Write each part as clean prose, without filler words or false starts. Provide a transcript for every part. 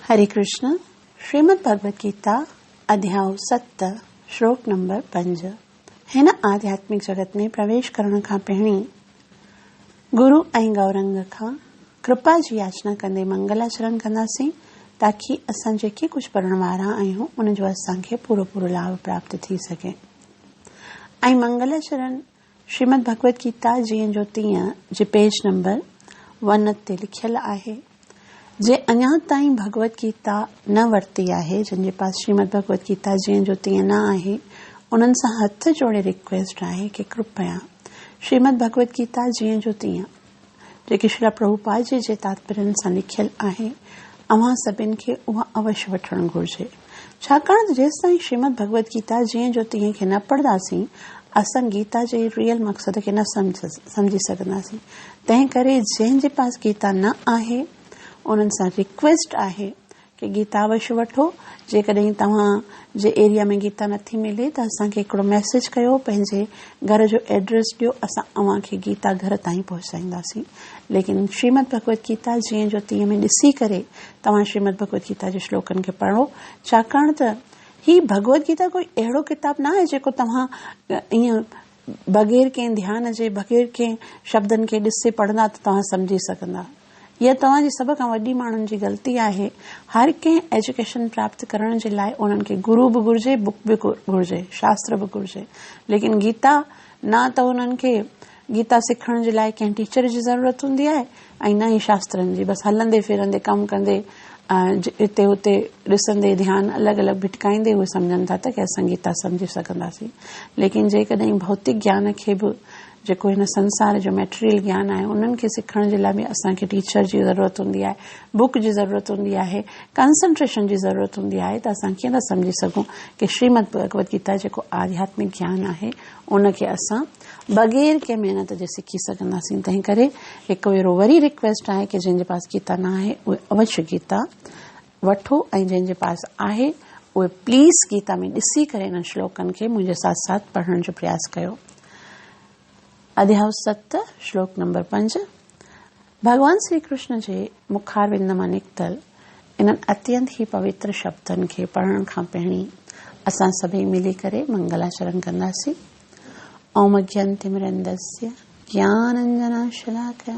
हरे कृष्ण। श्रीमद् भगवद गीता अध्याय 7 श्लोक नंबर 5। हिन आध्यात्मिक जगत में प्रवेश करण खां पहिरीं गुरु ऐं गौरंग खां कृपा जी याचना कंदे मंगलाचरण कंदासीं ताकि असां जेके कुछ पढ़ण वारा आहियूं उन जो असांखे पूरो लाभ प्राप्त थी सके। ऐं मंगलाचरण श्रीमद् भगवद गीता जीअं जो तीअं जे पेज नंबर 1 ते लिखियल आहे। जे अञा ताईं भगवत गीता न वरती आहे, जिन जे पास श्रीमद् भगवत गीता जीअं जो तीअं न आहे, उन्हनि सां हथ जोड़े रिक्वेस्ट आहे कि कृपया श्रीमद् भगवत गीता जीअं जो तीअं जेकी श्रील प्रभुपाद जी जे तात्पर्यनि सां लिखियल आहे, अव्हां सभिनि खे उहा अवश्य वठणु घुर्जे। छाकाणि त जेसि ताईं श्रीमद् भगवत गीता जीअं जो तीअं खे न पढ़ंदासीं, असां गीता जे रियल मक़सद खे न समझी सघंदासीं। तंहिं करे जंहिंजे पास गीता न आहे उन्हनि सां रिक्वेस्ट आहे कि गीता अवश्य वठो। जेकॾहिं तव्हां जे एरिया में गीता नथी मिले त असांखे हिकिड़ो मैसेज कयो, पंहिंजे घर जो एड्रेस ॾियो, असां अव्हांखे गीता घर ताईं पहुचाईंदासीं। लेकिन श्रीमद् भगवत गीता जीअं जो तीअं में ॾिसी करे तव्हां श्रीमद् भगवत गीता जे श्लोकनि खे पढ़ो। छाकाणि त ही भगवत गीता कोई अहिड़ो किताब न आहे जेको तव्हां ईअं बग़ैर कंहिं ध्यान जे, बग़ैर कंहिं शब्दनि खे ॾिसे पढ़ंदा त तव्हां समझी सघंदा। यह तव्हांजी सभ खां वॾी माण्हुनि जी ग़लती आहे। हर कंहिं एजुकेशन प्राप्त करण जे लाइ उन्हनि खे गुरु बि घुर्जे, बुक बि घुर्जे, शास्त्र बि घुर्जे, लेकिन गीता न त उन्हनि खे गीता सिखण जे लाइ कंहिं टीचर जी ज़रूरत हूंदी आहे ऐं न ई शास्त्रनि जी। बसि हलंदे फिरंदे कमु कंदे हिते हुते ॾिसंदे ध्यानु अलॻि अलॻि भिटकाईंदे उहे सम्झनि था त कि असां गीता समझी सघंदासीं। लेकिन जेकॾहिं भौतिक ज्ञान खे बि, जेको हिन संसार जो मेटेरियल ज्ञान आहे, उन्हनि खे सिखण जे लाइ बि असांखे टीचर जी ज़रूरत हूंदी आहे, बुक जी ज़रूरत हूंदी आहे, कंसंट्रेशन जी ज़रूरत हूंदी आहे। त असां कीअं था समझी सघूं कि श्रीमद् भगवत गीता जेको आध्यात्मिक ज्ञान आहे उनखे असां बग़ैर कंहिं महिनत जे सिखी सघंदासीं। तंहिं करे हिकु भेरो वरी रिक्वेस्ट आहे कि जंहिंजे पास गीता न आहे उहे अवश्य गीता वठो, ऐं जंहिंजे पास आहे उहे प्लीज़ गीता में ॾिसी करे इन श्लोकनि खे मुंहिंजे साथ साथ पढ़ण जो प्रयास कयो। अध्याय 7 श्लोक नंबर 5। भगवान श्री कृष्ण जे मुखारविंद मां निकतल इन्हनि अत्यंत ही पवित्र शब्दनि खे पढ़ण खां पहिरीं असां सभई मिली करे मंगलाचरण कंदासीं। ओम अज्ञानतिमिरन्दस्य ज्ञानाञ्जनशलाकया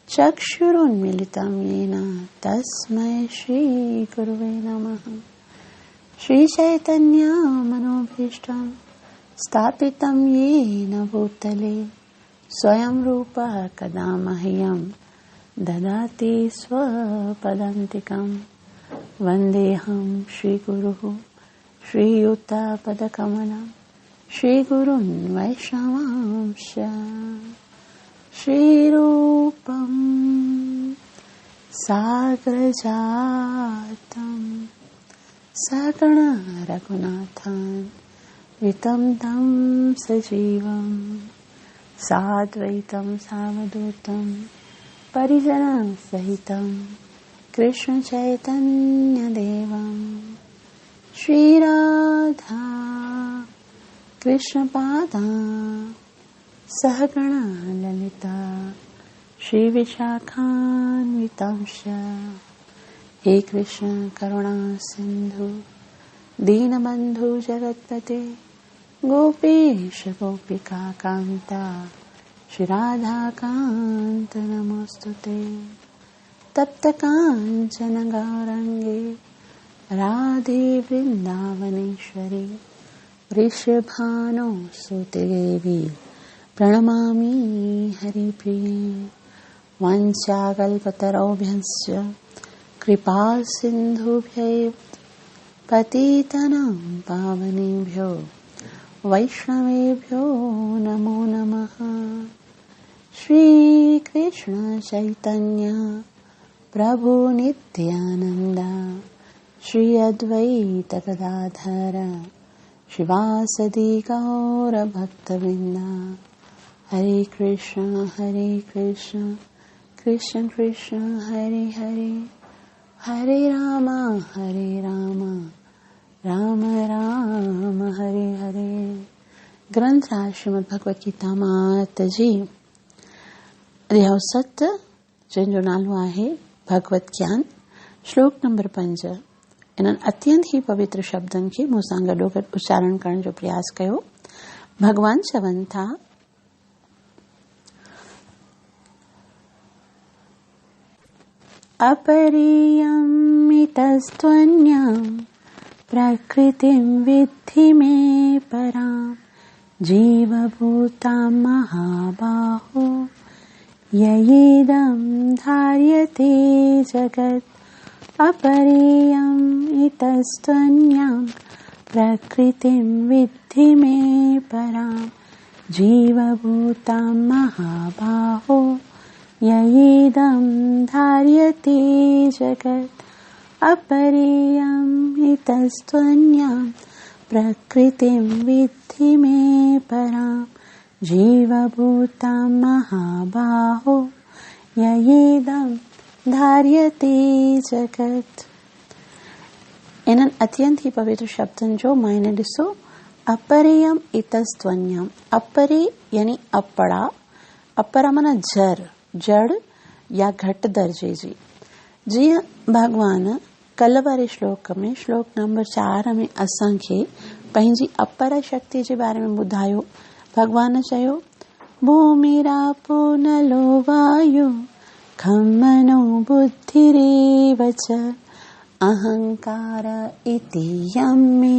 चक्षुरुन्मीलितं येन तस्मै श्रीगुरुवे नमः। श्रीचैतन्य मनोभीष्टं स्थापितं येन भूतले स्वयं रूप कदा मह्यं ददाति स्वपदान्तिकं। वन्देऽहं श्रीगुरुः श्रीयुतपदकमलं श्रीगुरुन् वैष्णवांश्च। श्रीरूपं साग्रजातं सकर्ण रघुनाथान् वितं तं सजीवं साद्वैतं सावधूतं परिजनसहितं कृष्ण चैतन्य देवं श्रीराधा कृष्ण पादा सहगण ललिता श्री विशाखान्वितांश्च। हे कृष्ण करुणा सिंधु दीनबंधु जगत्पते गोपेश गोपिका कांता श्री राधा कांत नमोस्तुते। तप्त कांचन गौरांगे राधे वृंदावनेश्वरी वृषभानुसुते देवी प्रणमामि हरिप्रिये। वाञ्छाकल्पतरुभ्यश्च कृपा सिन्धुभ्यैव पतितानां पावनेभ्यो वैष्णवेभ्यो नमो नमः। श्री कृष्ण चैतन्य प्रभु नित्यानंद श्री अद्वैत गदाधर शिवासदि गौर भक्तवृंद। हरे कृष्ण कृष्ण कृष्ण हरे हरे, हरे राम राम राम हरे हरे। ग्रंथराज श्रीमद् भगवत गीता मात जी अध्याय 7 जंहिंजो नालो आहे भगवत ज्ञान। श्लोक नंबर 5 इन्हनि अत्यंत ही पवित्र शब्दनि खे मूं सां गॾोगॾु उच्चारण करण जो प्रयास कयो। भगवान चवनि था, अपरियमितस्त्वन्यां प्रकृतिं विद्धि मे परां जीवभूतां महाबाहो ययेदं धार्यते जगत्। अपरियमितस्त्वन्यां प्रकृतिं विद्धि मे परां जीवभूतां महाबाहो ययेदं धार्यते जगत्। अपरियमितस्त्वन्यां प्रकृतिं विद्धि मे परां जीवभूतां महाबाहो ययेदं धार्यते जगत्। इन्हनि अत्यंत ही पवित्र शब्दनि जो मायने ॾिसो। अपरियम इतस्त्वन्याम, अपरे यानी अपरा, अपरा माना जड़ या घटि दर्जे जी। जीअं भगवान कल वारे श्लोक में श्लोक नंबर 4 में असांखे पंहिंजी अपर शक्ति जे बारे में ॿुधायो। भगवान चयो, भूमिरापो नलो वायु खं मनो बुद्धिरेव च अहंकार इति यं मे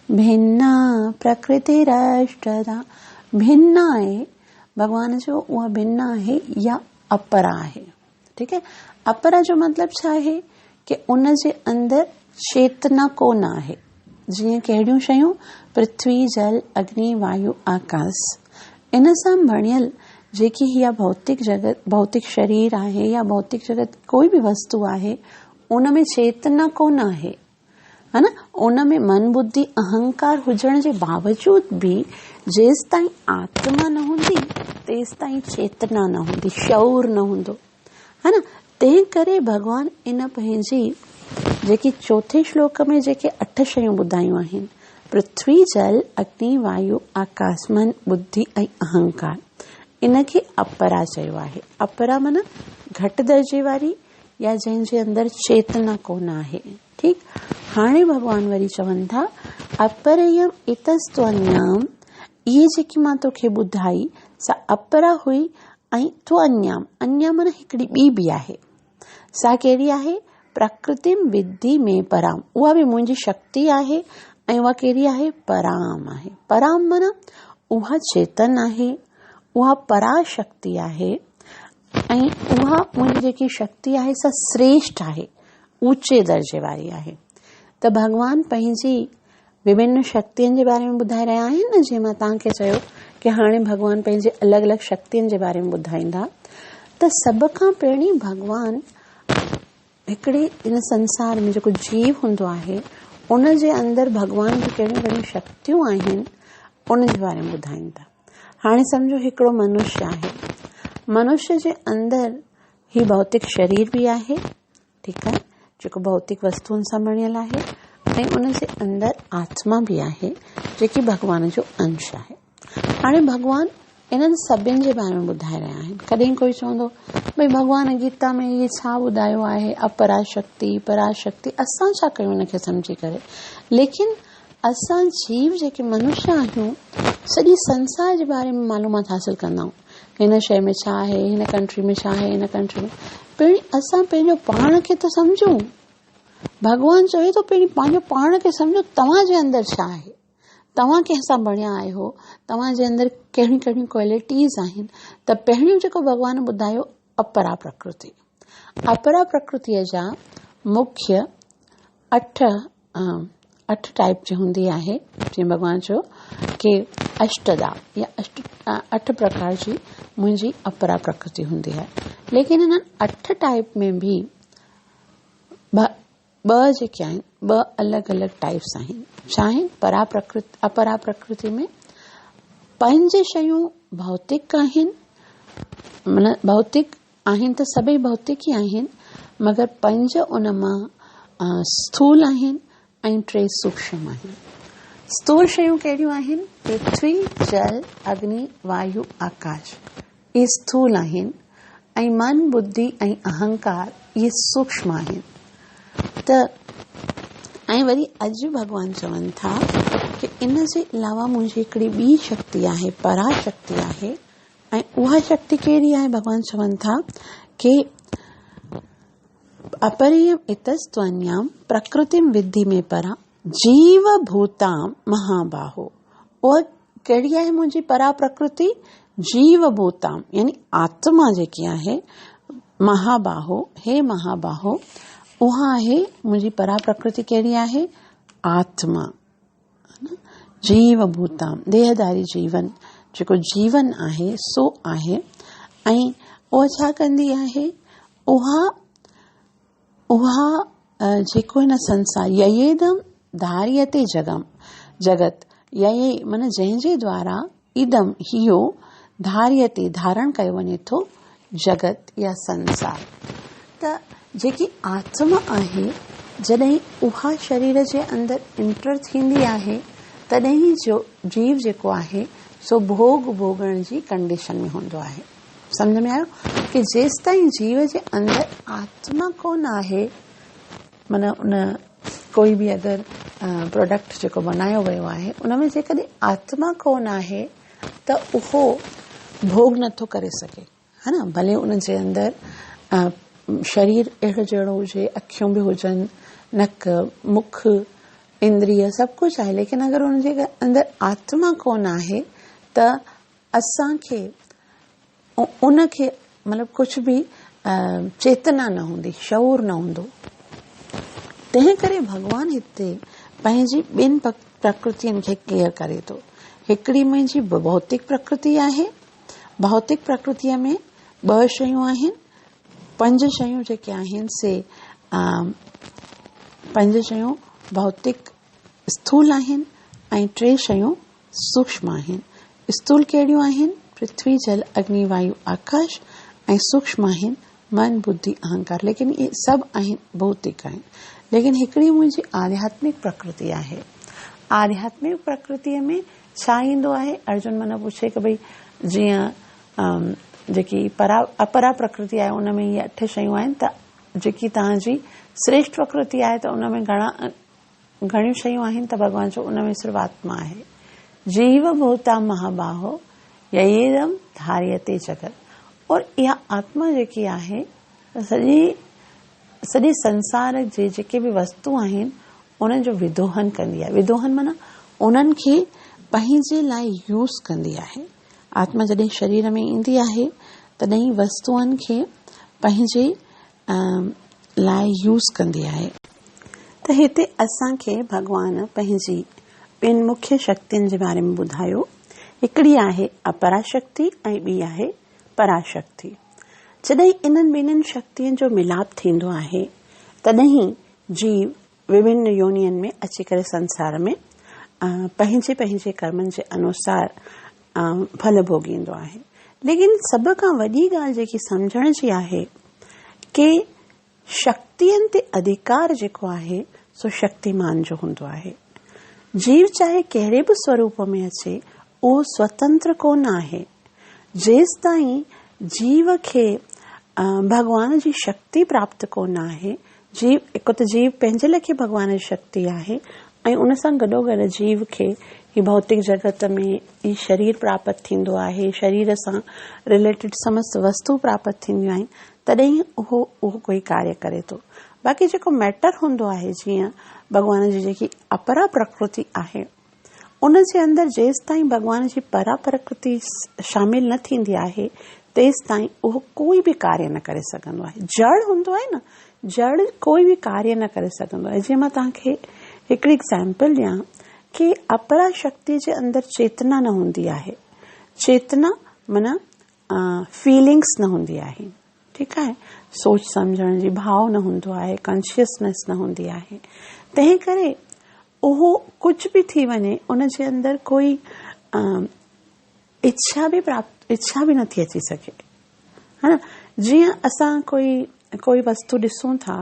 भिन्ना प्रकृतिरष्टधा। भिन्ना आहे, भगवान जो उहा भिन्ना आहे या अपरा आहे। ठीक है, अपरा जो मतलब छा आहे कि उन जे अंदर चेतना कोन आहे। जीअं कहिड़ियूं शयूं, पृथ्वी जल अग्नि वायु आकाश, इन सां बणियल जेकी हीअ भौतिक जगत, भौतिक शरीर आहे या भौतिक जगत कोई भी वस्तु आहे, उन में चेतना कोन आहे, है ना। उन में मन बुद्धि अहंकार हुजण जे बावजूद भी जेस ताईं आत्मा न हूंदी तेस ताईं चेतना न हूंदी, शऊर न हूंदो, है ना। तंहिं करे भगवान इन पंहिंजी जेकी चौथे श्लोक में जेके 8 शयूं ॿुधायूं आहिनि, पृथ्वी जल अग्नि वायु आकाश मन बुद्धि ऐं अहंकार, इनखे अपरा चयो आहे। अपरा माना घटि दर्जे वारी या जंहिंजे अंदर चेतना कोन आहे। ठीक, हाणे भगवान वरी चवनि था, अपरयम इतस्त्वन्याम, इहे जेकी मां तोखे ॿुधाई सा अपरा हुई, ऐं त्वन्याम, अन्या माना हिकिड़ी ॿी बि आहे। सा कहिड़ी आहे? प्रकृतिम विद्धि में पराम, उहा बि मुंहिंजी शक्ति आहे ऐं उहा कहिड़ी आहे? पराम आहे। पराम माना उहा चेतन आहे, उहा पराशक्ति आहे ऐं उहा मुंहिंजी जेकी शक्ति आहे सा श्रेष्ठ आहे, ऊचे दर्जे वारी आहे। त भगवान पंहिंजी विभिन्न शक्तियुनि जे बारे में ॿुधाए रहिया आहिनि न। जीअं मां तव्हांखे चयो कि हाणे भगवान पंहिंजे अलॻि अलॻि शक्तियुनि जे बारे में ॿुधाईंदा, त सभ खां पहिरीं भगवान हिकिड़े इन संसार में जेको जीव हूंदो आहे उन जे अंदर भगवान जी कहिड़ियूं कहिड़ियूं शक्तियूं आहिनि उन जे बारे में ॿुधाईंदा। हाणे सम्झो हिकिड़ो मनुष्य आहे, मनुष्य जे अंदर ही भौतिक शरीर भी आहे, ठीकु आहे, जेको भौतिक वस्तुअनि सां बणियल आहे, ऐं उन जे अंदर आत्मा भी आहे जेकी भगवान जो अंश आहे। हाणे भगवान इन्हनि सभिनि जे बारे में ॿुधाए रहिया आहिनि। कॾहिं कोई चवंदो भई भगवान गीता में इहे छा ॿुधायो आहे, अपराशक्ति पराशक्ति, असां छा कयूं इनखे सम्झी करे। लेकिन असां जीव जेके मनुष्य आहियूं सॼी संसार जे बारे में मालूमात हासिल कंदा आहियूं, हिन शइ में छा आहे, हिन कंट्री में छा आहे, हिन कंट्री में। पहिरीं असां पंहिंजो पाण खे त सम्झूं। भगवान चवे थो पहिरीं पंहिंजो पाण खे सम्झो, तव्हां जे अंदर छा आहे, तव्हां कंहिंसां बणिया आहियो, तव्हां जे अंदर कहिड़ियूं कहिड़ियूं क्वालिटीज़ आहिनि। त पहिरियों जेको भगवान ॿुधायो अपरा प्रकृति। अपरा प्रकृतिअ जा मुख्य 8 टाइप जी हूंदी आहे। जीअं भगवान चयो कि अष्टदा या 8 प्रकार जी मुंहिंजी अपरा प्रकृति हूंदी आहे। लेकिन हिननि 8 टाइप में भी ॿ जेके आहिनि, 2 अलॻि अलॻि टाइप्स आहिनि। छा आहिनि? अपरा प्रकृति में 5 शयूं भौतिक आहिनि, माना भौतिक आहिनि त सभई भौतिक ई आहिनि, मगर 5 उन मां स्थूल आहिनि ऐं 3 सूक्ष्म आहिनि। स्थूल शयूं कहिड़ियूं आहिनि? पृथ्वी जल अग्नि वायु आकाश, इहे स्थूल आहिनि, ऐं मन बुद्धि ऐं अहंकार इहे सूक्ष्म आहिनि। त ऐं वरी अॼु भॻवान चवनि था कि इन जे अलावा मुंहिंजी हिकिड़ी ॿी शक्ति आहे, पराशक्ति आहे। ऐं उहा शक्ति कहिड़ी आहे? भॻवान चवनि था कि अपरियम इतस्त्वन्याम प्रकृतिम विद्धि में परा जीव भूताम महाबाहो। और कहिड़ी आहे मुंहिंजी परा प्रकृति? जीव भूताम यानी आत्मा जेकी आहे, महाबाहो, हे महाबाहो, उहा आहे मुंहिंजी परा प्रकृति। कहिड़ी आहे? आत्मा। जीव भूताम, देहधारी जीवन, जेको जीवन आहे सो आहे। ऐं उहा छा कंदी आहे? उहा जेको हिन संसार ययेदम धार्यते जगत, यये मन जंहिंजे द्वारा इदम हियो धार्यते धारण कयो वञे थो जगत या संसार। त जेकी आत्मा आहे, जॾहिं उहा शरीर जे अंदरि इंटर थींदी आहे तॾहिं जो जीव जेको आहे सो भोग भोगण जी कंडीशन में हूंदो आहे। सम्झ में आयो कि जेसि ताईं जीव जे अंदरि आत्मा कोन आहे, माना उन कोई बि अगरि प्रोडक्ट जेको बनायो वियो आहे उन में जेकॾहिं आत्मा कोन आहे त उहो भोग नथो करे सघे, है न। भले उन जे अंदरि शरीर अहिड़ो जहिड़ो हुजे, अखियूं बि हुजनि, नक, मुख, इंद्रिय सभु कुझु आहे, लेकिन अगरि उन जे अंदरि आत्मा कोन आहे त असांखे उनखे मतिलबु कुझु बि चेतना न हूंदी, शऊर न हूंदो। तंहिं करे भॻवान हिते पंहिंजी ॿिनि प्रकृतियुनि खे क्लियर करे थो। हिकिड़ी मुंहिंजी भौतिक प्रकृति आहे, भौतिक प्रकृतिअ में 2 शयूं आहिनि, 5 शयूं जेके आहिनि से 5 शयूं भौतिक स्थूल आहिनि ऐं 3 शयूं सूक्ष्म आहिनि। स्थूल कहिड़ियूं आहिनि? पृथ्वी, जल, अग्नि, वायु, आकाश। ऐं सूक्ष्म आहिनि मन, बुद्धि, अहंकार। लेकिन इहे सभु आहिनि भौतिक आहिनि। लेकिन हिकिड़ी मुंहिंजी आध्यात्मिक प्रकृति आहे। आध्यात्मिक प्रकृतिअ में छा ईंदो आहे? अर्जुन मन पुछे कि भई जीअं जेकी अपरा प्रकृति आहे उन में इहे 8 शयूं आहिनि, त जेकी तव्हांजी श्रेष्ठ प्रकृति आहे त उन में घणियूं शयूं आहिनि? त भॻवान चयो उन में सिर्फ़ु आत्मा आहे। जीव भूता महाबाहो ययेदम धार्यते जगत। और इहा आत्मा जेकी आहे सॼे संसार जे जेके बि वस्तु आहिनि उन्हनि जो विदोहन कंदी आहे। विदोहन माना उन्हनि खे पंहिंजे लाइ यूज़ कंदी आहे। आत्मा जॾहिं शरीर में ईंदी आहे तॾहिं वस्तुअनि खे पंहिंजे लाइ यूज़ कंदी आहे। त हिते असांखे भॻवान पंहिंजी 2 मुख्य शक्तियुनि जे बारे में ॿुधायो। हिकिड़ी आहे अपराशक्ति ऐं ॿी आहे पराशक्ति। जॾहिं इन्हनि ॿिन्हिनि शक्तियुनि जो मिलाप थींदो आहे तॾहिं जीव विभिन्न योनियुनि में अची करे संसार में पंहिंजे पंहिंजे कर्मनि जे अनुसार फल भोगींदो आहे। लेकिन सभ खां वॾी ॻाल्हि जेकी सम्झण जी आहे कि शक्तियुनि ते अधिकार जेको आहे सो शक्तिमान जो हूंदो आहे। जीव चाहे कहिड़े बि स्वरूप में अचे उहो स्वतंत्र कोन आहे। जेसि ताईं जीव खे भॻवान जी शक्ति प्राप्त कोन आहे, जीव हिकु त जीव पंहिंजे लेखे भॻवान जी शक्ति आहे ऐं उन सां गॾोगॾु जीव खे ही भौतिक जगत में ही शरीर प्राप्त थींदो आहे, शरीर सां रिलेटेड समस्त वस्तु प्राप्त थींदियूं आहिनि, तॾहिं उहो कोई कार्य करे थो। बाक़ी जेको मैटर हूंदो आहे, जीअं भॻवान जी जेकी अपरा प्रकृति आहे उन जे अंदरि जेसि ताईं भॻवान जी परा प्रकृति शामिल न थींदी आहे तेसि ताईं उहो कोई बि कार्य न करे सघंदो आहे। जड़ हूंदो आहे न, जड़ कोई बि कार्य न करे सघंदो आहे। जीअं मां तव्हांखे हिकिड़ी एग्जाम्पल ॾियां कि अपरा शक्ति जे अंदरि चेतना न हूंदी आहे। चेतना माना फीलिंग्स न हूंदी आहे, ठीकु आहे, सोच सम्झण जी भाव न हूंदो आहे, कॉन्शियसनेस न हूंदी आहे। तंहिं करे उहो कुझु बि थी वञे उन जे अंदरि कोई इच्छा बि नथी अची सघे, है न। जीअं असां कोई वस्तु ॾिसूं था,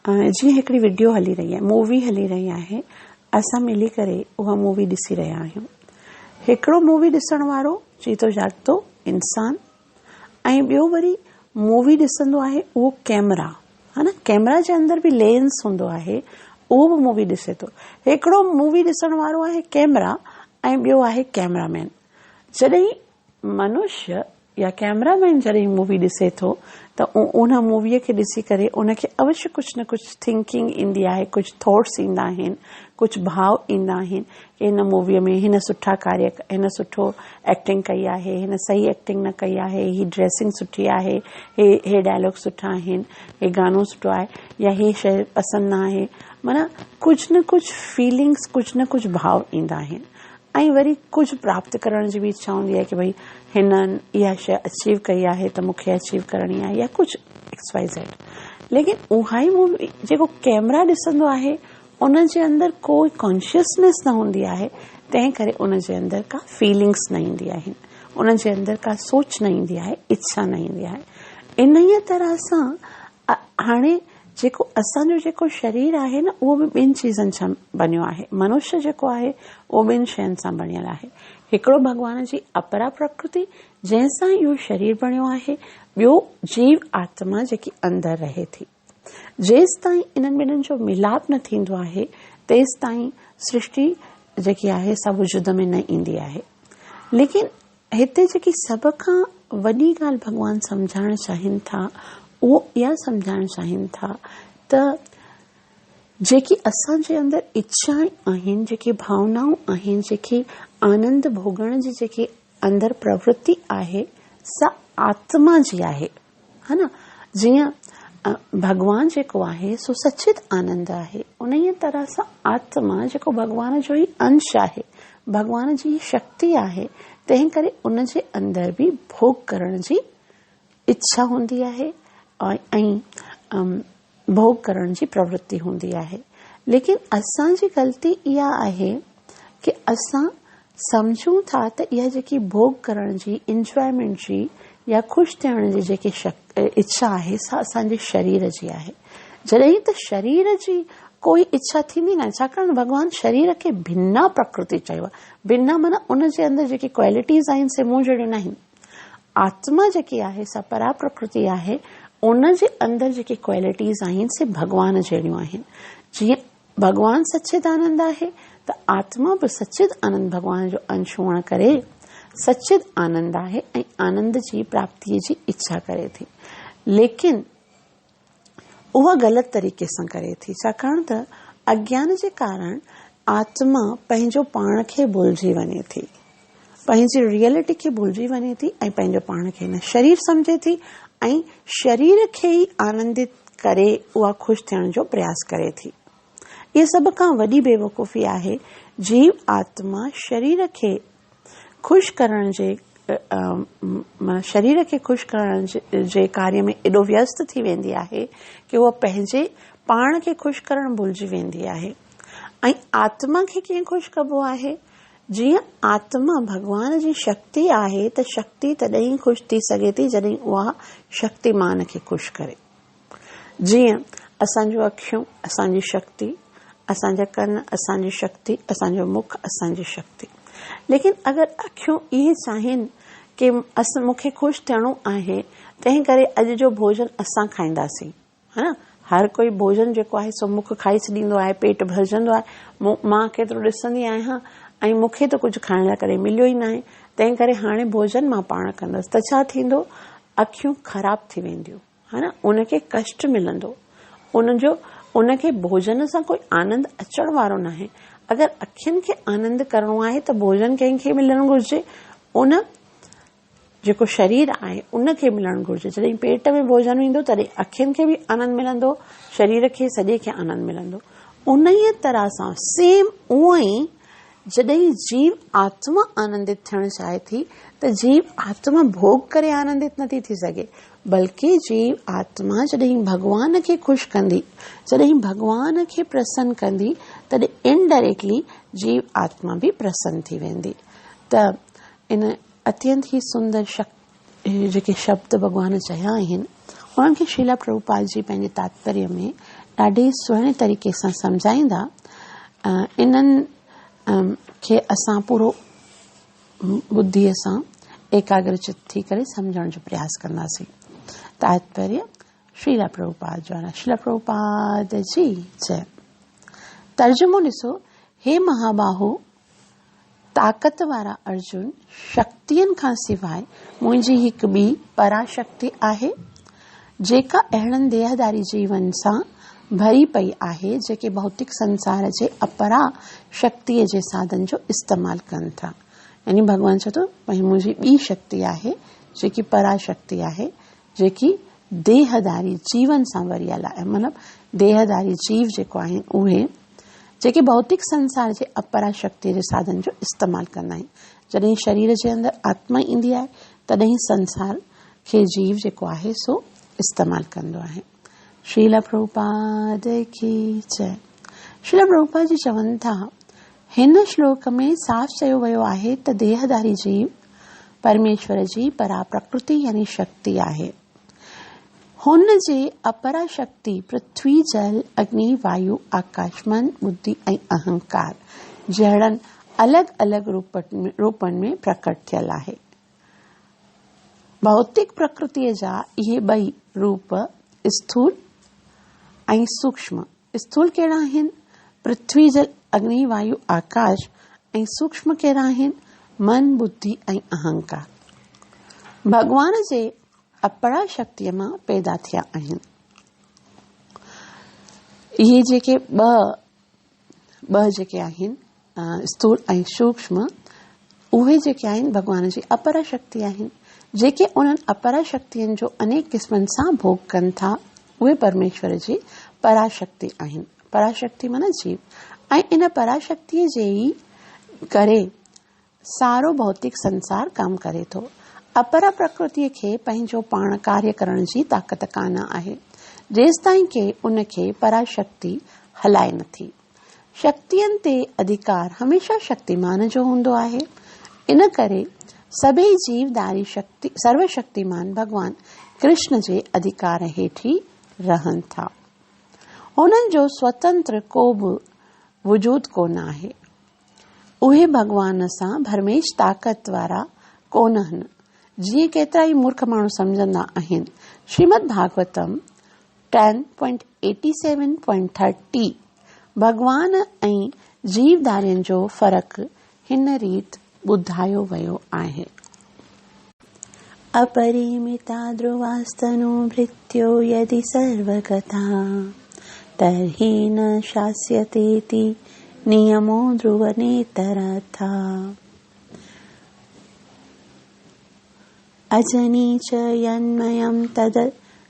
जीअं हिकिड़ी वीडियो हली रही आहे, मूवी हली रही आहे, असां मिली करे उहा मूवी ॾिसी रहिया आहियूं। हिकिड़ो मूवी ॾिसण वारो जीतो जागतो इंसान ऐं ॿियो वरी मूवी ॾिसंदो आहे उहो कैमरा, हा न। कैमरा जे अंदर बि लेंस हूंदो आहे, उहो बि मूवी ॾिसे थो। हिकिड़ो मूवी ॾिसण वारो आहे कैमरा ऐं ॿियो आहे कैमरामैन। जॾहिं मनुष्य या कैमरामैन जॾहिं मूवी ॾिसे थो त उन मूवीअ खे ॾिसी करे उनखे अवश्य कुझु न कुझु थिंकिंग ईंदी आहे, कुझु थॉट्स ईंदा आहिनि, कुझु भाव ईंदा आहिनि कि हिन मूवीअ में हिन हिन सुठो एक्टिंग कई आहे, हिन सही एक्टिंग न कई आहे, ही ड्रेसिंग सुठी आहे, हे डायलॉग सुठा आहिनि, हे गानो सुठो आहे, या ही शइ पसंदि न आहे। माना कुझु न कुझु फीलिंग्स, कुझु न कुझु भाव ईंदा आहिनि। ऐं वरी कुझु प्राप्त करण जी बि इच्छा हूंदी आहे कि भई हिननि इहा शइ अचीव कई आहे त मूंखे अचीव करणी आहे, या कुझु XYZ। लेकिन उहा ई मूवी जेको कैमरा ॾिसंदो आहे उन जे अंदरि कोई कॉन्शियसनेस न हूंदी आहे, तंहिं करे उन जे अंदरि का फीलिंग्स न ईंदी आहिनि, उन जे अंदरि का सोच न ईंदी आहे, इच्छा न ईंदी आहे। इन ई तरह सां हाणे जेको असांजो जेको शरीर आहे न, उहो बि ॿिनि चीज़नि सां बनियो आहे। मनुष्य जेको आहे उहो ॿिनि शयुनि सां बणियल आहे। हिकिड़ो भॻवान जी अपरा प्रकृति जंहिंसां इहो शरीर बणियो आहे, ॿियो जीव आत्मा जेकी अंदरि रहे थी। जेसि ताईं इन्हनि ॿिन्हिनि जो मिलाप न थींदो आहे तेसि ताईं सृष्टि जेकी आहे सा वजूद में न ईंदी आहे। लेकिन हिते जेकी सभ खां वॾी ॻाल्हि भॻवान सम्झाइण चाहिनि था, उहो इहा सम्झाइण चाहिनि था त जेकी असांजे अंदरि इच्छाएं आहिनि, जेकी भावनाऊं आहिनि, जेकी आनंद भोगण जी जेकी अंदरि प्रवृत्ति आहे, सा आत्मा जी आहे, हा न। जीअं भगवान जेको आहे सो सचित आनंद आहे, उन ई तरह सां आत्मा जेको भगवान जो ई अंश आहे, भगवान जी शक्ति आहे, तंहिं करे उन जे अंदरि बि भोग करण जी इच्छा हूंदी आहे ऐं भोग करण जी प्रवृत्ति हूंदी आहे। लेकिन असांजी ग़लती इहा आहे कि असां सम्झूं था त इहा जेकी भोग करण जी, इंजॉयमेंट जी या ख़ुशि थियण जी जेकी इच्छा आहे सा असांजे शरीर जी आहे। जॾहिं त शरीर जी कोई इच्छा थींदी न, छाकाणि भॻवान शरीर खे भिन्ना प्रकृति चयो आहे। भिन्ना माना उन जे अंदरि जेकी क्वालिटीज़ आहिनि से मूं जहिड़ियूं न आहिनि। आत्मा जेकी आहे सा परा प्रकृति आहे, उन जे अंदरि जेकी क्वालिटीज़ आहिनि से भगवान जहिड़ियूं आहिनि। जीअं भगवान सच्चिद आनंद आहे त आत्मा बि सच्चिद आनंद भगवान जो अंश हुअण करे सच्चिद आनंद आहे ऐं आनंद जी प्राप्तिअ जी इच्छा करे थी। लेकिन उहा ग़लति तरीक़े सां करे थी, छाकाणि त अज्ञान जे कारण आत्मा पंहिंजो पाण खे भुलिजी वञे थी, पंहिंजी रियलिटी खे भुलिजी वञे थी ऐं पंहिंजो पाण खे न शरीर सम्झे थी ऐं शरीर खे ई आनंदित करे उहा ख़ुशि थियण जो प्रयास करे थी। इहा सभ खां वॾी बेवकूफ़ी आहे। जीव आत्मा शरीर खे ख़ुशि करण जे जे कार्य में एॾो व्यस्त थी वेंदी आहे कि उहा पंहिंजे पाण खे ख़ुशि करणु भुलिजी वेंदी आहे। ऐं आत्मा खे कीअं ख़ुशि कबो आहे? जीअं आत्मा भगवान जी शक्ति आहे त शक्ति तॾहिं ख़ुशि थी सघे थी जॾहिं उहा शक्तिमान खे ख़ुशि करे। जीअं असांजो अखियूं असांजी शक्ति, असांजा कन असांजी शक्ति, असांजो मुख असांजी शक्ति। लेकिन अगरि अखियूं इहे चाहिनि कि मूंखे ख़ुशि थियणो आहे, तंहिं करे अॼु जो भोजन असां खाईंदासीं, हा न। हर कोई भोजन जेको आहे सो मुख खाई छॾींदो आहे, पेट भरजंदो आहे। मां केतिरो ॾिसंदी आहियां ऐं मूंखे त कुझु खाइण लाइ करे मिलियो ई न आहे, तंहिं करे हाणे भोजन मां पाण कंदसि। त छा थींदो? अखियूं ख़राब थी वेंदियूं, हा न। उनखे कष्ट मिलंदो, उनखे भोजन सां कोई आनंद अचण वारो न आहे। अगरि अखियुनि खे आनंद करणो आहे त भोजन कंहिंखे मिलणु घुरिजे? उन जेको शरीर आहे उनखे मिलणु घुरिजे। जॾहिं पेट में भोजन ईंदो तॾहिं अखियुनि खे बि आनंद मिलंदो, शरीर खे सॼे खे आनंद मिलंदो। उन ई तरह सां सेम उअं ई जॾहिं जीव आत्मा आनंदित थियणु चाहे थी त जीव आत्मा भोग करे आनंदित नथी थी सघे, बल्कि जीव आत्मा जॾहिं भगवान खे ख़ुशि कंदी, जॾहिं भगवान खे प्रसन्न कंदी, तॾहिं इनडायरेक्टली जीव आत्मा बि प्रसन्न थी वेंदी। त इन अत्यंत ही सुंदर जेके शब्द भगवान चया आहिनि, उन्हनि खे श्रीला प्रभुपाद जी पंहिंजे तात्पर्य में ॾाढे सुहिणे तरीक़े सां सम्झाईंदा। इन्हनि खे असां पूरो बुद्धीअ सां एकाग्रचित थी करे सम्झण जो प्रयास कंदासीं। तात्पर्य श्रीला प्रभुपाद द्वारा। श्रीला प्रभुपाद जी जय। तर्जुमो ॾिसो, हे महाबाहो ताक़त वारा अर्जुन, शक्तियुनि खां सवाइ मुंहिंजी हिकु ॿी पराशक्ति आहे जेका अहिड़नि देहदारी जीवन सां भरी पई आहे जेके भौतिक संसार जे अपरा शक्तिअ जे साधन जो इस्तेमालु कनि था। यानी भगवान चए थो भई मुंहिंजी ॿी शक्ति आहे जेकी पराशक्ति आहे, जेकी देहदारी जीवन सां वरियल आहे। मतिलबु देहदारी जीव जेको आहिनि उहे जेके भौतिक संसार जे अपरा शक्ति जे साधन जो इस्तेमालु कंदा आहिनि। जॾहिं शरीर जे अंदरि आत्मा ईंदी आहे तॾहिं संसार खे जीव जेको आहे सो इस्तेमालु कंदो आहे। श्रीला प्रभुपाद की जय। श्रीला प्रभुपाद जी चवनि था, हिन श्लोक में साफ़ चयो वियो आहे त देहदारी जीव परमेश्वर जी परा प्रकृति यानी शक्ति आहे। हुन जे अपरा शक्ति पृथ्वी, जल, अग्नि, वायु, आकाश, मन, बुद्धि ऐं अहंकार जहिड़नि अलॻि अलॻि रूपनि में प्रकट थियल आहे। भौतिक प्रकृतिअ जा इहे ॿई रूप स्थूल ऐं सूक्ष्म। स्थूल कहिड़ा आहिनि? पृथ्वी, जल, अग्नि, वायु, आकाश। ऐं सूक्ष्म कहिड़ा आहिनि? मन, बुद्धि ऐं अहंकार। भगवान जे अपरा शक्तिअ मां पैदा थिया आहिनि। इहे जेके ॿ जेके आहिनि स्थूल ऐं सूक्ष्म, उहे जेके आहिनि भगवान जी अपरा शक्ति आहिनि। जेके उन्हनि अपरा शक्तियुनि जो अनेक क़िस्मनि सां भोग कनि था उहे परमेश्वर जी पराशक्ति आहिनि। पराशक्ति माना जीव। ऐं इन पराशक्तिअ जे ई करे सारो भौतिक संसार कमु करे थो। अपरा प्रकृतिअ खे पंहिंजो पाण कार्य करण जी ताक़त कान आहे जेसिताईं के उनखे पराशक्ति हलाए नथी। शक्तियुनि ते अधिकार हमेशा शक्तिमान जो हूंदो आहे। इन करे सभई जीवदारी शक्ति सर्वशक्तिमान भगवान कृष्ण जे अधिकार हेठि रहनि था। हुननि जो स्वतंत्र को बि वजूद कोन आहे। उहे भगवान सां भरमेश ताक़त वारा कोन आहिनि जीअं केतिरा ई मूर्ख माण्हू सम्झंदा आहिनि। श्रीमद भागवतम 10.87.30 भगवान ऐं जीवदारियुनि जो फ़र्क़ु हिन रीति ॿुधायो वियो आहे। अपरिमिता ध्रुवास्तनु भृत्यो यदि सर्वगता तर्हि न शास्यतेति नियमो ध्रुवनेतरथा अजनी च यन्मयं तद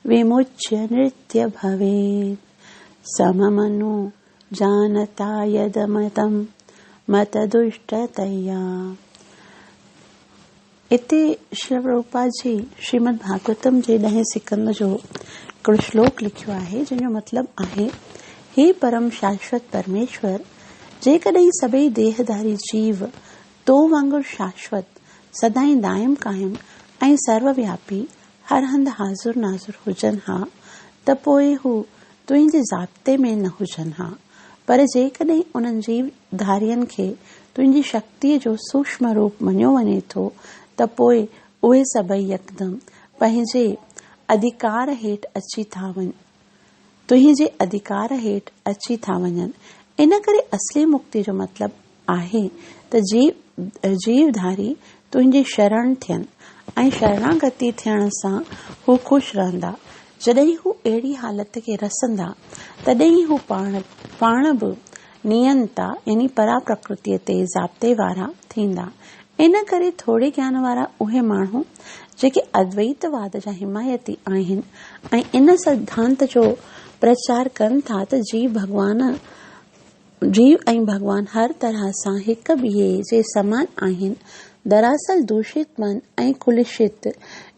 विमुच्य नृत्य भवेत् सममनु जानता यदमतं मतदुष्टतया। इते श्री प्रभुपाद जी श्रीमद भागवतम जे 10 सिकंद जो हिकिड़ो श्लोक लिखियो आहे जंहिंजो मतिलबु आहे, हे परम शाश्वत परमेश्वर, जेकॾहिं सभई देहधारी जीव तो वांगुरु शाश्वत सदाई दायम कायम ऐं सर्वव्यापी हर हंधि हाज़ुर नाज़ुर हुजनि हा त पोइ हू तुंहिंजे ज़ाब्ते में न हुजनि हा। पर जेकॾहिं उन्हनि जीवधारियुनि खे तुंहिंजी शक्तिअ जो सूक्ष्म रूप मञियो वञे थो त पोइ उहे सभई यकदम पंहिंजे अधिकार हेठि अची था वञनि, तुंहिंजे अधिकार हेठि अची था वञनि। इन करे असली मुक्ति जो मतिलबु आहे त जीवधारी तुंहिंजी शरण थियनि ऐं शरणागति थियण सां हू ख़ुशि रहंदा। जॾहिं हू अहिड़ी हालत खे रसंदा तॾहिं हू पाण बि नियंता यानी परा प्रकृतिअ ते ज़ाब्ते वारा थींदा। इन करे थोरे ज्ञान वारा उहे माण्हू जेके अद्वैतवाद जा हिमायती आहिनि ऐं इन सिद्धांत जो प्रचार कनि था त जीव ऐं भगवान हर तरह सां हिक ॿिए जे समान आहिनि, दरअसल दूषित मन ऐं कुलुषित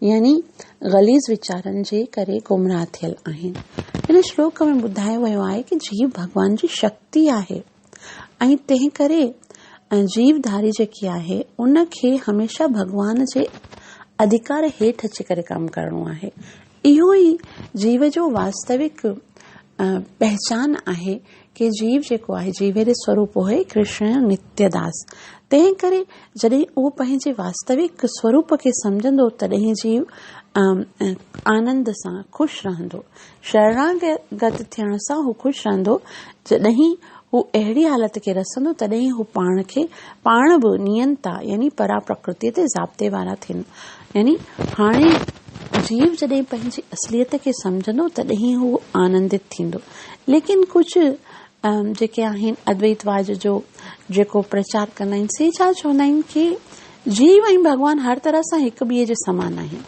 यानी गलीज़ वीचारनि जे करे गुमराह थियल आहिनि। इन श्लोक में ॿुधायो वियो आहे कि जीव भगवान जी शक्ति आहे ऐं तंहिं करे जीवधारी जेकी आहे उनखे हमेशा भगवान जे अधिकार हेठि अची करे कमु करणो आहे। इहो ई जीव जो वास्तविक पहचान आहे कि जीव जेको आहे जीवेरे स्वरूप है कृष्ण नित्यदास। तंहिं करे जॾहिं उहो पंहिंजे वास्तविक स्वरूप खे सम्झंदो तॾहिं जीव आनंद सां ख़ुशि रहंदो। शरणागत थियण सां हू ख़ुशि रहंदो। जॾहिं हू अहिड़ी हालत खे रसंदो तॾहिं हू पाण बि नियंता यानी परा प्रकृति ते ज़ाब्ते वारा थियनि। यानी हाणे जीव जॾहिं पंहिंजी असलियत खे सम्झंदो तॾहिं हू आनंदित थींदो। लेकिन कुझु जेके आहिनि अद्वैतवाद जो जेको प्रचार कंदा आहिनि से छा चवंदा आहिनि कि जीव ऐं भॻवान हर तरह सां हिक ॿिए जे समान आहिनि।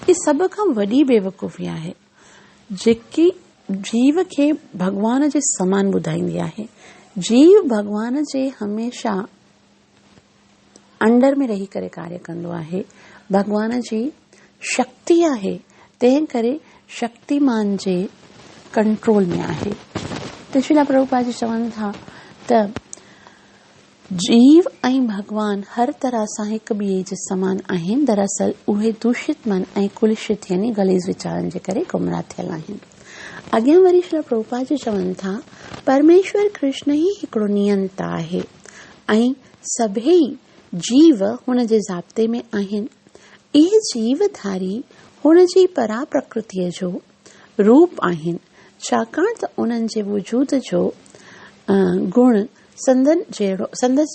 ही सभ खां वॾी बेवकूफ़ी आहे जेकी जीव खे भॻवान जे समान ॿुधाईंदी आहे। जीव भॻवान जे हमेशा अंडर में रही करे कार्य कंदो आहे। भॻवान जी शक्ति आहे, तंहिं करे शक्तिमान जे कंट्रोल में आहे। त श्रील प्रभुपाद जी चवनि था त जीव ऐं भॻवान हर तरह सां हिक ॿिए जे समान आहिनि। दरअसल उहे दूषित मन ऐं कुलषित यानी गलीज़ वीचारनि जे करे गुमराह थियल आहिनि। अॻियां वरी श्री प्रभुपाद जी चवनि था परमेश्वर कृष्ण ई हिकिड़ो नियंता आहे ऐं सभई जीव हुन जे ज़ाब्ते में आहिनि। इहे जीवधारी हुन जी परा प्रकृतिअ जो रूप आहिनि, छाकाणि त उन्हनि जे वजूद जो गुण संदसि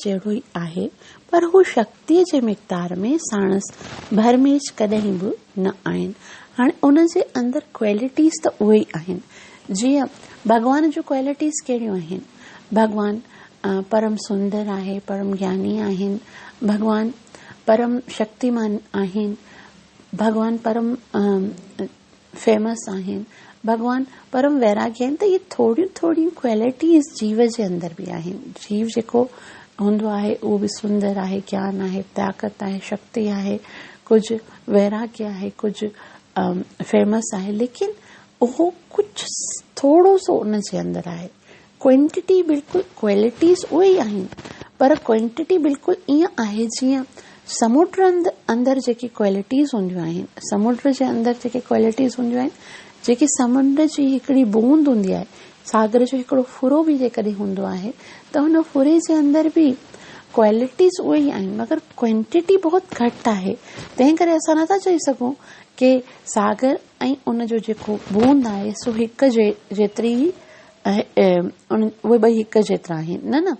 जहिड़ो ई आहे, पर हू शक्तिअ जे मिक़दार में साणस भरमेश कॾहिं बि न आहिनि। हाणे उन जे अंदरि क्वालिटीज़ त उहे ई आहिनि। जीअं भॻवान जूं क्वालिटीज़ कहिड़ियूं आहिनि? भॻवान परम सुंदर आहे, परम ज्ञानी आहिनि, भॻवान परम शक्तिमान आहिनि, भॻवान परम फेमस आहिनि, भॻवान परम वैरागी आहिनि। त इहे थोड़ियूं क्वालिटीज़ जीव जे अंदरि बि आहिनि। जीव जेको हूंदो आहे उहो बि सुंदर आहे, ज्ञान आहे, ताक़त आहे, शक्ति आहे, कुझु वैराग्य आहे, कुझु फेमस आहे, लेकिन उहो कुझु थोड़ो सो उन जे अंदरि आहे। क्वांटिटी बिल्कुलु क्वालिटीज़ उहे ई आहिनि, पर क्वांटिटी बिल्कुलु ईअं आहे जीअं समुद्र अंदरि जेकी क्वालिटीज़ हूंदियूं आहिनि, समुद्र जे अंदरि जेके क्वालिटीज़ हूंदियूं आहिनि, जेकी समुंड जी हिकिड़ी बूंद हूंदी आहे, सागर जो हिकिड़ो फुरो बि जेकॾहिं हूंदो आहे त हुन फुरे जे अंदरि बि क्वालिटीज़ उहे ई आहिनि, मगर क्वांटिटी बहुत घटि आहे। तंहिं करे असां नथा चई सघूं कि सागर ऐं उन जो जेको बूंद आहे सो हिक जेतिरी उहे ॿई हिक जेतिरा आहिनि। न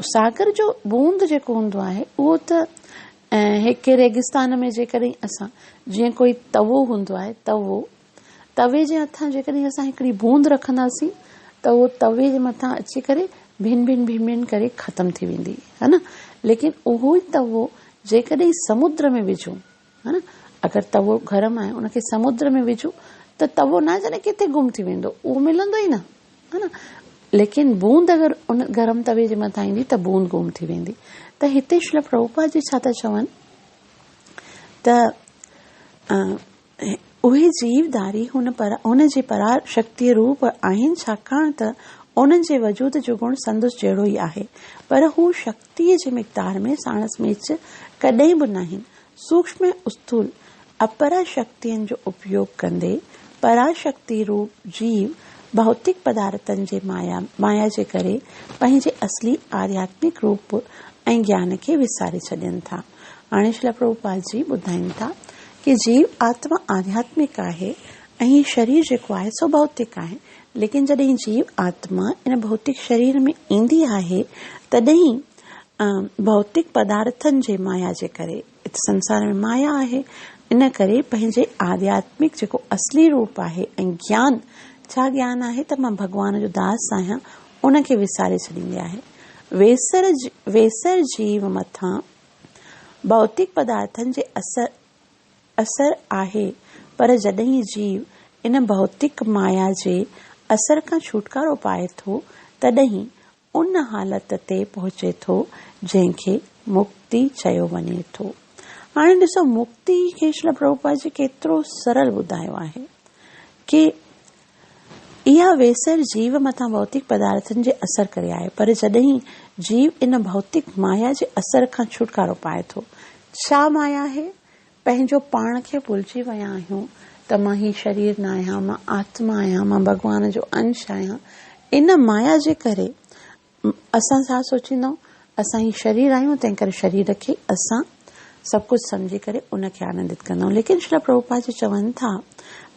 सागर जो बूंद जेको हूंदो आहे उहो त हिकु रेगिस्तान में जेकॾहिं असां जीअं कोई तवो हूंदो आहे, तवे जे मथां जेकॾहिं असां हिकिड़ी बूंद रखंदासीं त उहो तवे जे मथां अची करे भिन भिन करे ख़तम थी वेंदी है न। लेकिन उहो ई तवो जेकॾहिं समुद्र में विझूं, है न, अगरि तवो गरम आहे उनखे समुद्र में विझूं त तवो न जाने किथे गुम थी वेंदो, उहो मिलंदो ई न, है न। लेकिन बूंद अगरि उन गरम तवे जे मथां ईंदी त बूंद गुम थी वेंदी। त हिते श्री प्रभुपाद जी छा था चवनि त उहे जीवधारी हुन जे परा शक्तिअ रूप आहिनि, छाकाणि त उन्हनि जे वजूद जो गुण संदसि जहिड़ो ई आहे, पर हू शक्तिअ जे मिक़दार में साणस मिर्च कॾहिं बि न आहिनि। सूक्ष्म ऐं स्थूल अपरा शक्तियुनि जो उपयोग कंदे पराशक्ति रूप जीव भौतिक पदार्थनि जे माया जे करे पंहिंजे असली आध्यात्मिक रूप ऐं ज्ञान खे विसारे छॾनि था। हाणे श्री प्रभुपाद जी ॿुधाइनि था कि जीव आत्मा आध्यात्मिक आहे ऐं हीउ शरीर जेको आहे सो भौतिक आहे। लेकिन जॾहिं जीव आत्मा इन भौतिक शरीर में ईंदी आहे तॾहिं भौतिक पदार्थनि जे माया जे करे, संसार में माया आहे, इन करे पंहिंजे आध्यात्मिक जेको असली रूप आहे ऐं ज्ञान, छा ज्ञान आहे त मां भॻवान जो दास आहियां, उनखे विसारे छॾींदी आहे। वेसर जीव मथां भौतिक पदार्थनि जे असर आहे, पर जॾहिं जीव इन भौतिक माया जे असर खां छुटकारो पाए थो तॾहिं उन हालत ते पहुचे थो जंहिंखे मुक्ति चयो वञे थो। हाणे ॾिसो, मुक्ति खे श्री प्रभुपाद जी केतिरो सरल ॿुधायो आहे कि इहा वेसर जीव मथां भौतिक पदार्थनि जे असर करे आहे, पर जॾहिं जीव इन भौतिक माया जे असर खां छुटकारो पाए थो। छा माया आहे? पंहिंजो पाण खे भुलिजी विया आहियूं त मां ही शरीर न आहियां, मां आत्मा आहियां, मां भॻवान जो अंश आहियां। इन माया जे करे असां छा सोचींदा, असां ही शरीर आहियूं, तंहिं करे शरीर खे असां सभु कुझु सम्झी करे उनखे आनंदित कंदा आहियूं। लेकिन श्री प्रभुपाद जी चवनि था,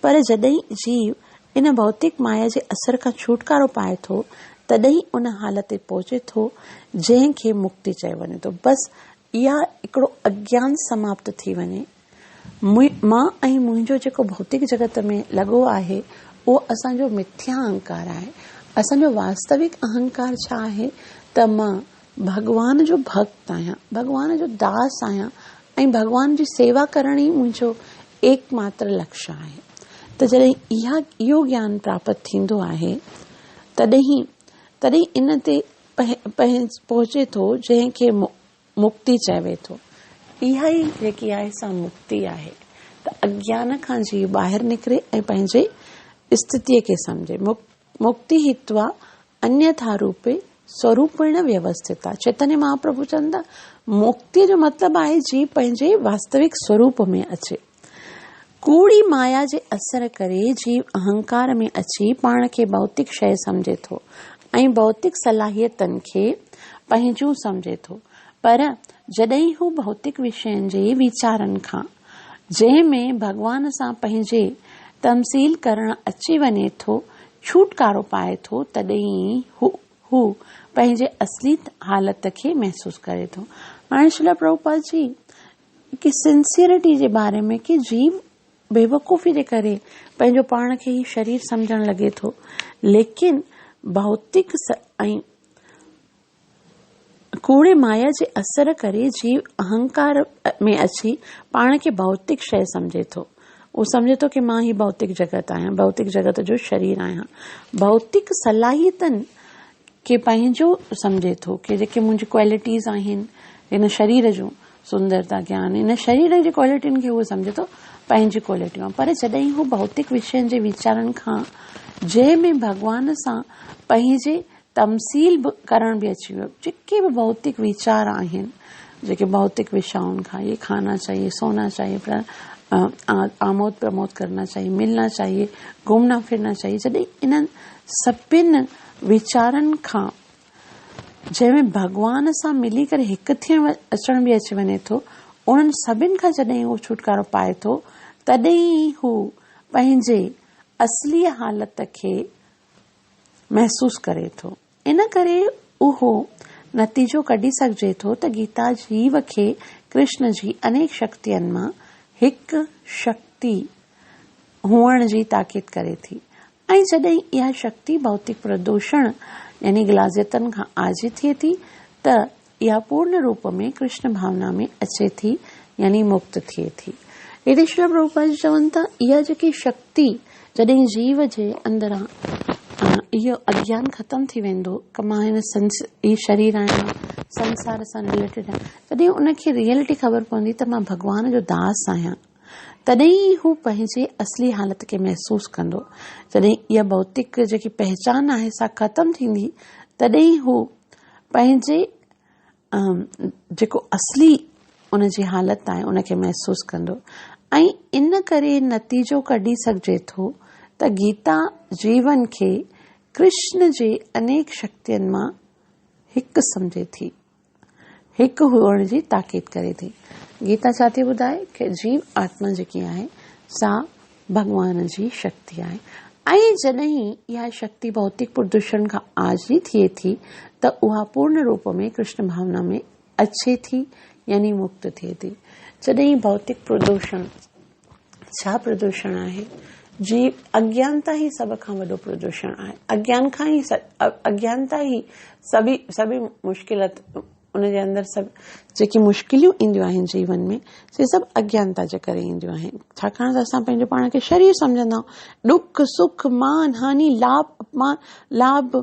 पर जॾहिं जीव इन भौतिक माया जे असर खां छुटकारो पाए थो, तॾहिं उन हालत ते पहुचे थो जंहिंखे मुक्ति चयो वञे थो। बसि इहा हिकिड़ो अज्ञान समाप्त थी वञे। मां ऐं मुंहिंजो जेको भौतिक जगत में लॻो आहे उहो असांजो मिथ्या अहंकार आहे। असांजो वास्तविक अहंकार छा आहे त मां भॻवान जो भक्त आहियां, भॻवान जो दास आहियां ऐं भॻवान जी सेवा करण ई मुंहिंजो एकमात्र लक्ष्य आहे। त जॾहिं इहो ज्ञान प्राप्त थींदो आहे तॾहिं इन ते पहुचे थो जंहिंखे मुक्ति चइबे थो। इहा ई जेकी आहे सा मुक्ति आहे। त अज्ञान खां जीव ॿाहिरि निकिरे ऐं पंहिंजे स्थितिअ खे सम्झे। मुक्ति हित्वा अन्यथा रूपे स्वरूपेण व्यवस्थित आहे। चैतन्य महाप्रभु चवनि था मुक्ति जो मतिलबु आहे जीव पंहिंजे वास्तविक स्वरूप में अचे। कूड़ी माया जे असर करे जीव अहंकार में अची पाण खे भौतिक शइ सम्झे थो ऐं भौतिक सलाहियतनि खे पंहिंजूं सम्झे थो। पर जॾहिं हू भौतिक विषयनि जे वीचारनि खां जंहिंमें भॻवान सां पंहिंजे तमसील करणु अची वञे थो छुटकारो पाए थो, तॾहिं हू पंहिंजे असली हालत खे महसूस करे थो। हाणे श्रील प्रभुपाद जी की सिंसियरिटी जे बारे में कि जीव बेवकूफ़ी जे करे पंहिंजो पाण खे ई शरीर सम्झण लॻे थो, लेकिन भौतिक ऐं कूड़े माया जे असर करे जीव अहंकार में अची पाण खे भौतिक शइ सम्झे थो। उहो सम्झे थो कि मां ही भौतिक जगत आहियां, भौतिक जगत जो शरीर आहियां। भौतिक सलाहियतनि खे पंहिंजो सम्झे थो कि जेके मुंहिंजी क्वालिटीज़ आहिनि हिन शरीर जूं, सुंदरता, ज्ञान, इन शरीर जी क्वालिटियुनि खे उहो सम्झे थो पंहिंजी क्वालिटियूं। पर जॾहिं हू भौतिक विषयनि जे वीचारनि खां जंहिंमें भॻवान सां पंहिंजे तमसील करण बि अची वियो, जेके बि भौतिक वीचार आहिनि, जेके भौतिक विषयों खां ये खाना चाहिए, सोना चाहिए, आमोद प्रमोद करना चाहिए, मिलना चाहिए, घूमना फिरना चाहिए, जॾहिं इन्हनि सभिनि वीचारनि खां जंहिंमें भॻवान सां मिली करे हिकु थियण अचण बि अची वञे थो, उन्हनि सभिनि खां जॾहिं उहो छुटकारो पाए थो, तॾहिं हू पंहिंजे असली हालत खे महसूस करे थो। इन करे उहो नतीजो कढी सघिजे थो त गीता जीव खे कृष्ण जी अनेक शक्तियुनि मां हिकु शक्ति हुअण जी ताक़ीद करे थी। ऐं जॾहिं इहा शक्ति भौतिक प्रदूषण यानी गिलाज़ियतनि खां आजी थिए थी त इहा पूर्ण रूप में कृष्ण भावना में अचे थी यानी मुक्त थिए थी। हेॾे श्री प्रभुपाद जी चवनि था इहा जेकी शक्ति जॾहिं जीव जे अंदरां इहो अज्ञान ख़तम थी वेंदो कि मां ही शरीर आहियां, संसार सां रिलेटेड आहियां, तॾहिं उनखे रियलिटी ख़बर पवंदी त मां भॻवान जो दास आहियां, तॾहिं हू पंहिंजे असली हालत खे महसूस कंदो। जॾहिं इहा भौतिक जेकी पहचान आहे सा ख़तम थींदी, तॾहिं हू पंहिंजे जेको असली उनजी हालत आहे उनखे महसूस कंदो। ऐं इन करे नतीजो कढी सघिजे थो त गीता जीवन खे कृष्ण जे अनेक शक्तियुनि मां हिकु सम्झे थी, हिकु हुअण जी ताक़ीद करे थी। गीता छा थी ॿुधाए कि जीव आत्मा जेकी आहे सा भॻवान जी शक्ति आहे। ऐं जॾहिं इहा शक्ति भौतिक प्रदूषण खां आजी थिए थी त उहा पूर्ण रूप में कृष्ण भावना में अचे थी यानी मुक्त थिए थी। जॾहिं भौतिक प्रदूषण, छा प्रदूषण आहे? जीव अज्ञानता ही सभ खां वॾो प्रदूषण आहे। अज्ञानता ही सभी मुश्किलात उनजे अंदरि सभु जेकी मुश्किलियूं ईंदियूं आहिनि जीवन में से सभु अज्ञानता जे करे ईंदियूं आहिनि। छाकाणि त असां पंहिंजे पाण खे शरीर सम्झंदा आहियूं। दुख सुख मान हानि लाभ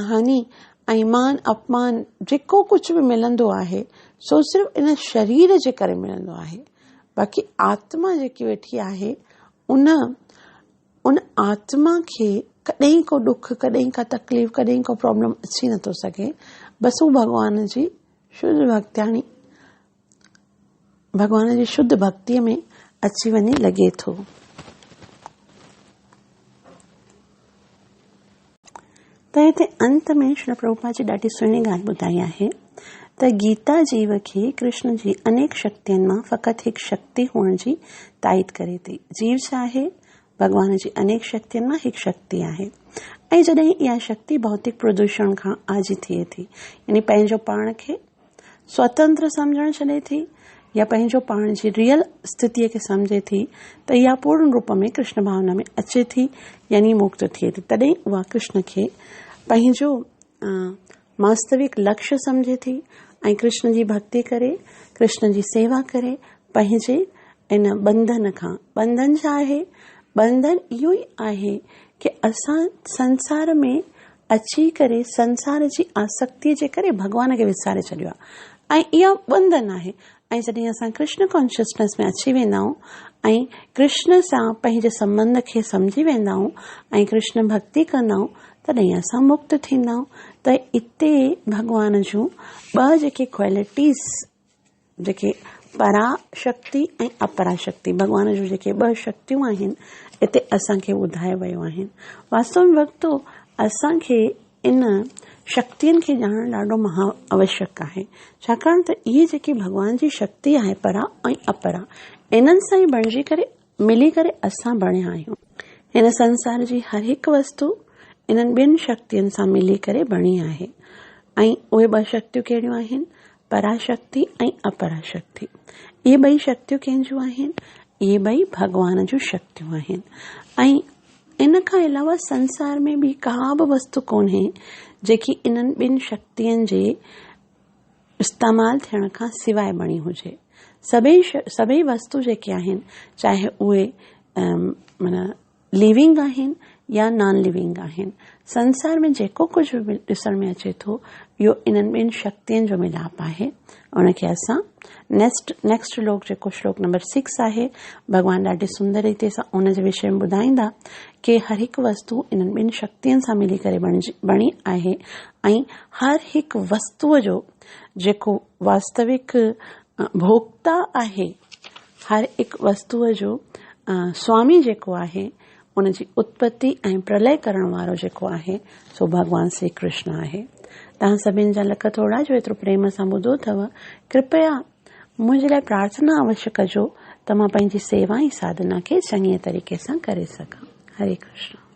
हानि ऐं मान अपमान जेको कुझु बि मिलंदो आहे सो सिर्फ़ु इन शरीर जे करे मिलंदो आहे। बाक़ी आत्मा जेकी वेठी आहे उन आत्मा खे कॾहिं को दुख, कॾहिं का तकलीफ़, कॾहिं को प्रॉब्लम अची नथो सघे। बसि हू भॻवान जी शुद्ध भक्तिअ में अची वञी लॻे थो। त हिते अंत में श्री प्रभुपाद जी ॾाढी सुहिणी ॻाल्हि ॿुधाई आहे त त गीता जीव खे कृष्ण जी अनेक शक्तियुनि मां फ़क़ति हिकु शक्ति हुअण जी ताईद करे थी। जीव छा आहे? भॻवान जी अनेक शक्तियुनि मां हिकु शक्ति आहे। ऐं जॾहिं इहा शक्ति भौतिक प्रदूषण खां आजी थिए थी, यानी पंहिंजो पाण खे स्वतंत्र सम्झणु छॾे थी या पंहिंजो पाण जी रियल स्थितीअ खे सम्झे थी, त इहा पूर्ण रूप में कृष्ण भावना में अचे थी, यानी मुक्त थिए थी। तॾहिं उहा कृष्ण खे पंहिंजो वास्तविक लक्ष्य सम्झे थी ऐं कृष्ण जी भक्ति करे, कृष्ण जी सेवा करे, पंहिंजे इन बंधन खां, बंधन छा आहे? बंधन इहो ई आहे कि असां संसार में अची करे संसार जी आसक्तिअ जे करे भॻवान खे विसारे छॾियो आहे ऐं इहा बंधन आहे। ऐं जॾहिं असां कृष्ण कॉन्शियसनेस में अची वेंदा आहियूं ऐं कृष्ण सां पंहिंजे संबंध खे सम्झी वेंदा आहियूं ऐं कृष्ण भक्ति कंदा आहियूं, तॾहिं असां मुक्त थींदा आहियूं। त इते भॻवान जूं ॿ जेके क्वालिटीज़, जेके पराशक्ति ऐं अपराशक्ति, भॻवान जूं जेके ॿ शक्तियूं आहिनि, इते असांखे ॿुधाए वियो आहिनि। वास्तव में वक़्तु असांखे इन शक्तियुनि खे ॼाणणु ॾाढो महा आवश्यक आहे, छाकाणि त इहे जेकी भॻवान जी शक्ति आहे, परा ऐं अपरा, इन्हनि सां ई बणिजी करे मिली करे असां बणिया आहियूं। हिन संसार जी हर हिकु वस्तु इन्हनि ॿिनि शक्तियुनि सां मिली करे बणी आहे ऐं उहे ॿ शक्तियूं कहिड़ियूं आहिनि? पराशक्ति ऐं अपराशक्ति। इहे ॿई शक्तियूं कंहिंजूं आहिनि? इहे ॿई भॻवान जूं शक्तियूं आहिनि। ऐं इन खां अलावा संसार में बि का बि वस्तु कोन्हे जेकी इन्हनि ॿिनि शक्तियुनि जे इस्तेमालु थियण खां सवाइ बणी हुजे। सभई वस्तु जेके आहिनि, चाहे उहे माना लिविंग आहिनि या नॉन लिविंग आहिनि, संसार में जेको कुझु बि ॾिसण में अचे थो, इहो इन्हनि ॿिनि शक्तियुनि जो मिलाप आहे। उनखे असां नेक्स्ट श्लोक, जेको श्लोक नंबर 6 आहे, भॻवान ॾाढी सुंदर रीति सां उन जे विषय में ॿुधाईंदा कि हर हिकु वस्तु इन्हनि ॿिनि शक्तियुनि सां मिली करे बणी आहे ऐं हर हिकु वस्तुअ जो जेको वास्तविक भोक्ता आहे, हर हिकु वस्तुअ जो स्वामी जेको आहे, उन जी उत्पत्ति ऐं प्रलय करण वारो जेको आहे, सो भॻवान श्री कृष्ण आहे। तव्हां सभिनि जा लख थोड़ा जो एतिरो प्रेम सां ॿुधो अथव। कृपया मुंहिंजे लाइ प्रार्थना अवश्य कजो त मां पंहिंजी सेवा ऐं साधना खे चङीअ तरीक़े सां करे सघां। हरे कृष्ण।